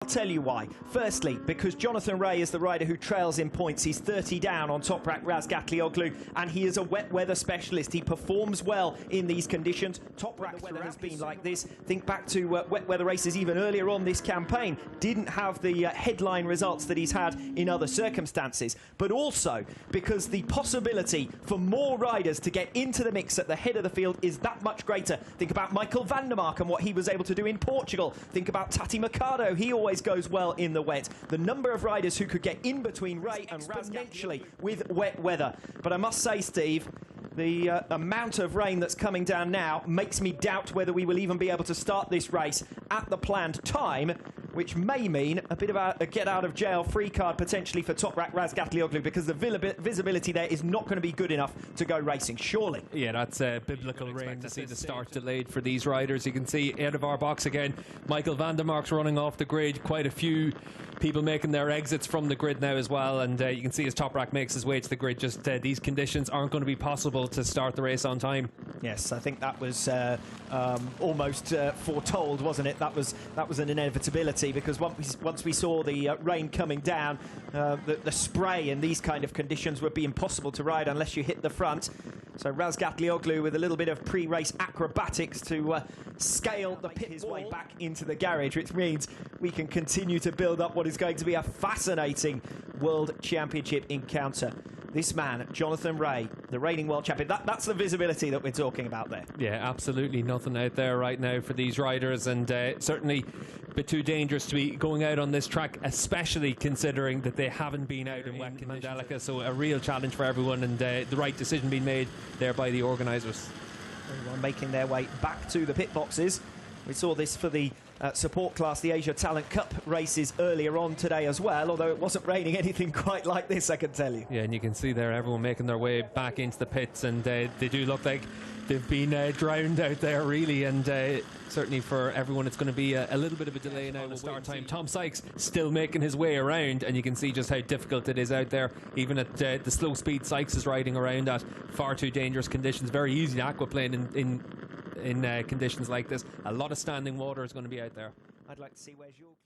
tell you why. Firstly, because Jonathan Rea is the rider who trails in points. He's 30 down on Toprak Razgatlioglu, and he is a wet weather specialist. He performs well in these conditions. Toprak weather has been like this. Think back to wet weather races even earlier on this campaign. Didn't have the headline results that he's had in other circumstances. But also because the possibility for more riders to get into the mix at the head of the field is that much greater. Think about Michael van der Mark and what he was able to do in Portugal. Think about Tati Mercado. He always goes well in the wet. The number of riders who could get in between Rea and exponentially with wet weather. But I must say, Steve, the amount of rain that's coming down now makes me doubt whether we will even be able to start this race at the planned time, which may mean a bit of a get-out-of-jail-free card potentially for Toprak Razgatlioglu, because the visibility there is not going to be good enough to go racing, surely. Yeah, that's biblical rain to see the start delayed for these riders. You can see out of our box again, Michael van der Mark's running off the grid. Quite a few people making their exits from the grid now as well, and you can see as Toprak makes his way to the grid, just these conditions aren't going to be possible to start the race on time. Yes, I think that was almost foretold, wasn't it? That was an inevitability, because once we saw the rain coming down, the spray in these kind of conditions would be impossible to ride unless you hit the front. So Razgatlioglu with a little bit of pre-race acrobatics to scale the pit his way back into the garage, which means we can continue to build up what is going to be a fascinating World Championship encounter. This man, Jonathan Rea, the reigning world champion, that's the visibility that we're talking about there. Yeah, absolutely nothing out there right now for these riders, and certainly a bit too dangerous to be going out on this track, especially considering that they haven't been out in Wsbk Mandalika. So a real challenge for everyone, and the right decision being made there by the organisers. Everyone making their way back to the pit boxes. We saw this for the support class, the Asia Talent Cup races earlier on today as well, although it wasn't raining anything quite like this, I can tell you. Yeah, and you can see there everyone making their way back into the pits, and they do look like they've been drowned out there, really, and certainly for everyone it's going to be a little bit of a delay now in the start time. Tom Sykes still making his way around, and you can see just how difficult it is out there. Even at the slow speed Sykes is riding around at far too dangerous conditions. Very easy to aquaplane in conditions like this. A lot of standing water is going to be out there. I'd like to see where's your clue.